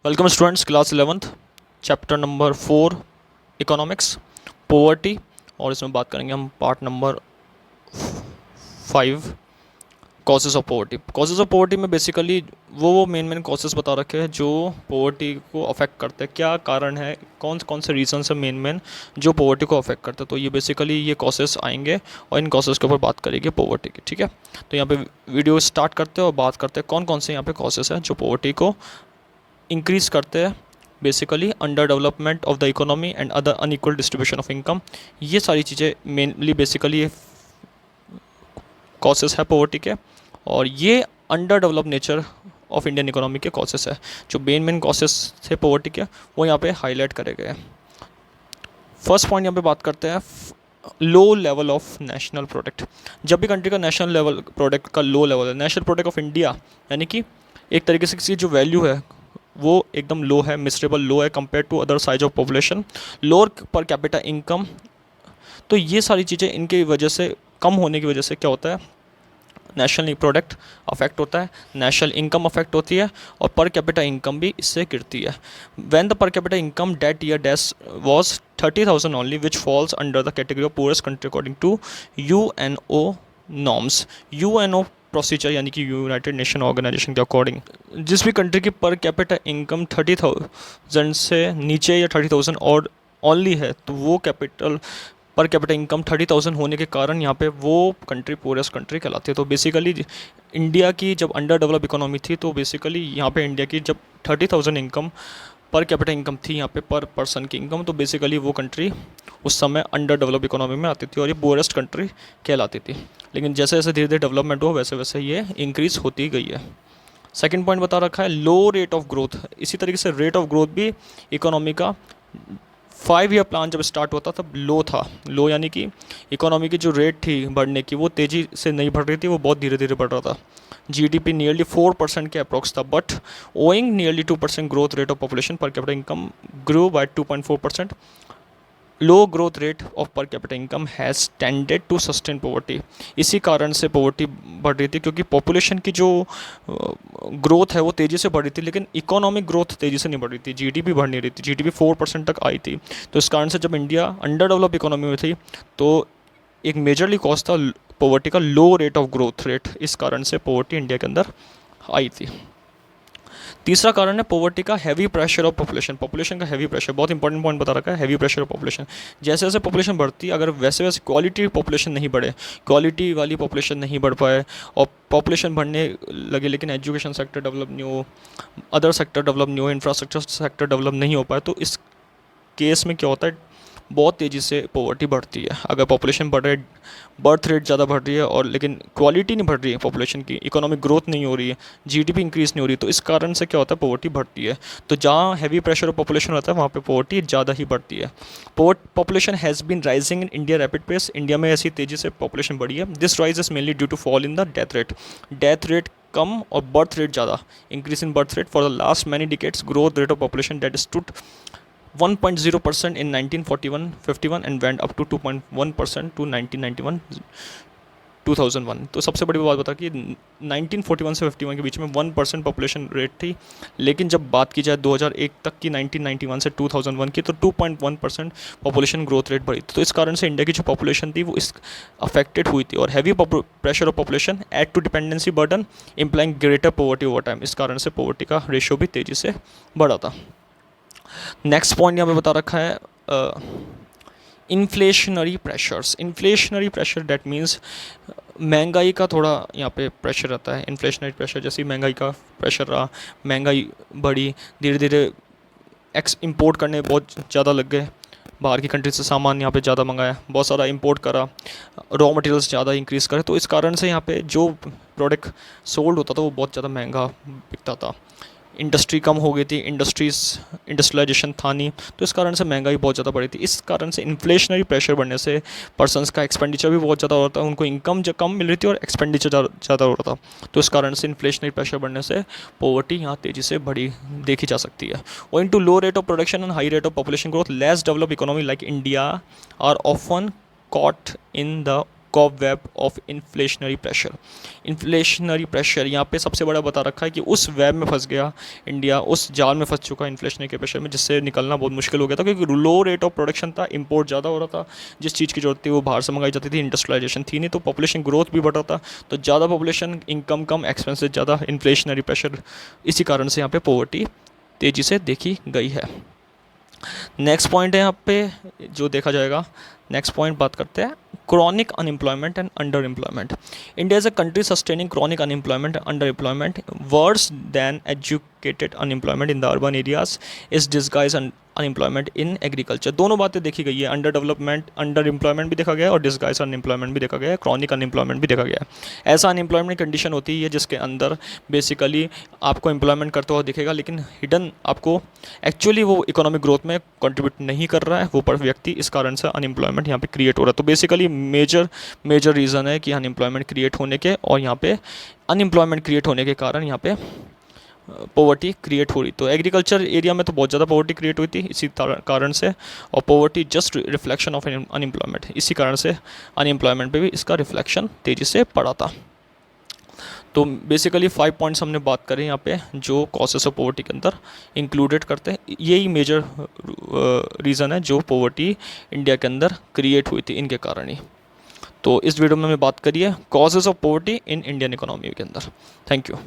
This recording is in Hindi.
Welcome students, class 11th, chapter number 4, economics, poverty. और इसमें बात करेंगे हम part number 5, causes of poverty. Causes of poverty में बेसिकली वो मेन कॉजेज़ बता रखे हैं जो पोवर्टी को अफेक्ट करते हैं। क्या कारण है, कौन कौन से रीजंस है मेन जो पोवर्टी को अफेक्ट करते हैं। तो ये बेसिकली ये कॉजेज़ आएंगे और इन कॉजेज़ के ऊपर बात करेंगे पोवर्टी की। ठीक है, तो यहाँ पे वीडियो स्टार्ट करते हैं और बात करते हैं कौन कौन से यहाँ पे कॉजेज़ हैं जो पोवर्टी को इंक्रीज़ करते हैं। Basically under development of the economy and other unequal distribution of income, ये सारी चीज़ें मेनली बेसिकली ये कॉसेस है पोवर्टी के। और ये under develop nature of Indian economy के कॉसेस है। जो मेन कॉसेस थे पोवर्टी के वो यहाँ पे हाईलाइट करे गए हैं। फर्स्ट पॉइंट यहाँ पे बात करते हैं low level of national product. जब भी कंट्री का नेशनल लेवल प्रोडक्ट का लो लेवल है, नेशनल प्रोडक्ट ऑफ इंडिया यानी कि एक तरीके से किसी जो वैल्यू है वो एकदम लो है, मिसरेबल लो है compare to other size of population, lower per capita income. तो ये सारी चीज़ें इनकी वजह से, कम होने की वजह से क्या होता है, नेशनल प्रोडक्ट अफेक्ट होता है, नेशनल इनकम अफेक्ट होती है और पर कैपिटा इनकम भी इससे गिरती है। When the per capita income that year dash was 30,000 only, which falls under the category of poorest country according to UNO norms. UNO procedure यानी कि यूनाइटेड नेशन ऑर्गेनाइजेशन के अकॉर्डिंग जिस भी कंट्री की पर कैपिटा इनकम 30,000 से नीचे या 30,000 और ओनली है, तो वो कैपिटल पर कैपिटा इनकम 30,000 होने के कारण यहाँ पे वो कंट्री पुअरेस्ट कंट्री कहलाती है। तो बेसिकली इंडिया की जब अंडर डेवलप इकोनॉमी थी, तो बेसिकली यहाँ पे इंडिया की जब 30,000 इनकम पर कैपिटा इनकम थी यहाँ पे पर पर्सन की इनकम, तो बेसिकली वो कंट्री उस समय अंडर डेवलप इकोनॉमी में आती थी और ये पुअरेस्ट कंट्री कहलाती थी। लेकिन जैसे जैसे धीरे धीरे डेवलपमेंट हुआ वैसे वैसे ये इंक्रीज़ होती गई है। सेकेंड पॉइंट बता रखा है लो रेट ऑफ ग्रोथ। इसी तरीके से रेट ऑफ ग्रोथ भी इकोनॉमी का 5 ईयर प्लान जब स्टार्ट होता तब लो था। लो यानी कि इकोनॉमी की जो रेट थी बढ़ने की वो तेज़ी से नहीं बढ़ रही थी, वो बहुत धीरे धीरे बढ़ रहा था। जीडीपी नियरली 4% के अप्रॉक्स था, but owing nearly 2% growth rate of population per capita income grow by 2.4%। Low growth rate of per capita income has tended to sustain poverty. इसी कारण से पॉवर्टी बढ़ रही थी, क्योंकि पॉपुलेशन की जो ग्रोथ है वो तेज़ी से बढ़ रही थी, लेकिन इकोनॉमिक ग्रोथ तेज़ी से नहीं बढ़ रही थी, जीडीपी बढ़ नहीं रही थी, जीडीपी 4% तक आई थी। तो इस कारण से जब इंडिया अंडर डेवलप इकोनॉमी में थी तो एक मेजरली कॉज था पॉवर्टी का लो रेट ऑफ ग्रोथ रेट। इस कारण से पॉवर्टी इंडिया के अंदर आई थी। तीसरा कारण है पॉवर्टी का heavy pressure of population. Population का हैवी प्रेशर, बहुत इंपॉर्टेंट पॉइंट बता रखा है, हैवी प्रेशर ऑफ पॉपुलेशन। जैसे जैसे पॉपुलेशन बढ़ती, अगर वैसे वैसे क्वालिटी पॉपुलेशन नहीं बढ़े, क्वालिटी वाली पॉपुलेशन नहीं बढ़ पाए और पॉपुलेशन बढ़ने लगे लेकिन एजुकेशन सेक्टर डेवलप नहीं हो, अदर सेक्टर डेवलप नहीं हो, इंफ्रास्ट्रक्चर सेक्टर डेवलप नहीं हो पाए, तो इस केस में क्या होता है, बहुत तेज़ी से पॉवर्टी बढ़ती है। अगर पॉपुलेशन बढ़ रही है, बर्थ रेट ज़्यादा बढ़ रही है और लेकिन क्वालिटी नहीं बढ़ रही है पॉपुलेशन की, इकोनॉमिक ग्रोथ नहीं हो रही है, जीडीपी इंक्रीज़ नहीं हो रही है, तो इस कारण से क्या होता है, पॉवर्टी बढ़ती है। तो जहाँ हैवी प्रेशर ऑफ पॉपुलेशन होता है वहाँ पे पॉवर्टी ज़्यादा ही बढ़ती है। Population has been rising in India rapid pace. India में ऐसी तेज़ी से पॉपुलेशन बढ़ी है। This rise is mainly due to fall in the death rate. Death rate कम और बर्थ रेट ज़्यादा, increase in birth rate for the last many decades. Growth rate of population that stood 1.0% in 1941-51 and went up to 2.1% to 1991-2001। तो सबसे बड़ी बात बता कि 1941 से 51 के बीच में 1% पॉपुलेशन रेट थी, लेकिन जब बात की जाए 2001 तक की, 1991 से 2001 की, तो 2.1% पॉपुलेशन ग्रोथ रेट बढ़ी। तो इस कारण से इंडिया की जो पॉपुलेशन थी वो इस अफेक्टेड हुई थी। और heavy pressure of population add to dependency burden implying greater poverty over time. इस कारण से पॉवर्टी का रेशियो भी तेज़ी से बढ़ा था। नेक्स्ट पॉइंट यहाँ पे बता रखा है inflationary pressures. Inflationary pressure that means महंगाई का थोड़ा यहाँ पे प्रेशर रहता है। इन्फ्लेशनरी प्रेशर जैसे महंगाई का प्रेशर रहा, महंगाई बढ़ी, धीरे धीरे इंपोर्ट करने बहुत ज़्यादा लग गए, बाहर की कंट्री से सामान यहाँ पे ज़्यादा मंगाया, बहुत सारा इंपोर्ट करा, रॉ मटेरियल्स ज़्यादा इंक्रीज़ करे, तो इस कारण से यहाँ पे जो प्रोडक्ट सोल्ड होता था वो बहुत ज़्यादा महंगा बिकता था। इंडस्ट्री कम हो गई थी, इंडस्ट्रियलाइजेशन था नहीं, तो इस कारण से महंगाई बहुत ज़्यादा बढ़ी थी। इस कारण से इन्फ्लेशनरी प्रेशर बढ़ने से पर्सनस का एक्सपेंडिचर भी बहुत ज़्यादा हो रहा था, उनको इनकम जो कम मिल रही थी और एक्सपेंडिचर ज़्यादा हो रहा था, तो इस कारण से इन्फ्लेशनरी प्रेशर बढ़ने से पॉवर्टी यहाँ तेज़ी से बढ़ी देखी जा सकती है। Owing to low rate of production and high rate of population growth, less develop economy like India are often caught in the cobweb of inflationary pressure यहाँ पे सबसे बड़ा बता रखा है कि उस वेब में फंस गया इंडिया, उस जाल में फंस चुका इन्फ्लेशनरी के प्रेशर में, जिससे निकलना बहुत मुश्किल हो गया था, क्योंकि लो रेट ऑफ प्रोडक्शन था, इंपोर्ट ज़्यादा हो रहा था, जिस चीज़ की जरूरत थी वो बाहर से मंगाई जाती थी, इंडस्ट्रियलाइजेशन थी नहीं, तो पॉपुलेशन ग्रोथ भी बढ़ रहा था, तो ज़्यादा पॉपुलेशन, इनकम कम, एक्सपेंसेस ज़्यादा, इन्फ्लेशनरी प्रेशर, इसी कारण से यहाँ पे पॉवर्टी तेज़ी से देखी गई है। नेक्स्ट पॉइंट है यहाँ पे जो देखा जाएगा, नेक्स्ट पॉइंट बात करते हैं chronic unemployment and underemployment. India is a country sustaining chronic unemployment and underemployment worse than educated unemployment in the urban areas is disguised unemployment in agriculture. दोनों बातें देखी गई है, अंडर डेवलपमेंट, अंडर एम्प्लॉयमेंट भी देखा गया है और डिस्गाइज अनएम्प्लॉयमेंट भी देखा गया है, क्रॉनिक अनएम्प्लॉयमेंट भी देखा गया है। ऐसा अनएम्प्लॉयमेंट कंडीशन होती है जिसके अंदर बेसिकली आपको एम्प्लॉयमेंट करता हुआ दिखेगा, लेकिन हिडन आपको एक्चुअली वो इकोनॉमिक ग्रोथ में कंट्रीब्यूट नहीं कर रहा है वो पर व्यक्ति, इस कारण से अनएम्प्लॉयमेंट यहाँ पे क्रिएट हो रहा है। तो बेसिकली मेजर रीज़न है कि अनएम्प्लॉयमेंट क्रिएट होने के, और यहाँ पे अनएम्प्लॉयमेंट क्रिएट होने के कारण यहाँ पे पॉवर्टी क्रिएट हो रही। तो एग्रीकल्चर एरिया में तो बहुत ज़्यादा पॉवर्टी क्रिएट हुई थी इसी कारण से, और poverty just reflection of unemployment, इसी कारण से अनएम्प्लॉयमेंट पे भी इसका रिफ्लेक्शन तेज़ी से पड़ा था। तो बेसिकली 5 पॉइंट्स हमने बात करें यहाँ पे जो कॉसेस ऑफ पॉवर्टी के अंदर इंक्लूडेड करते हैं, यही मेजर रीज़न है जो पॉवर्टी इंडिया के अंदर क्रिएट हुई थी इनके कारण ही। तो इस वीडियो में हमें बात करिए causes of poverty in Indian economy के अंदर। Thank you.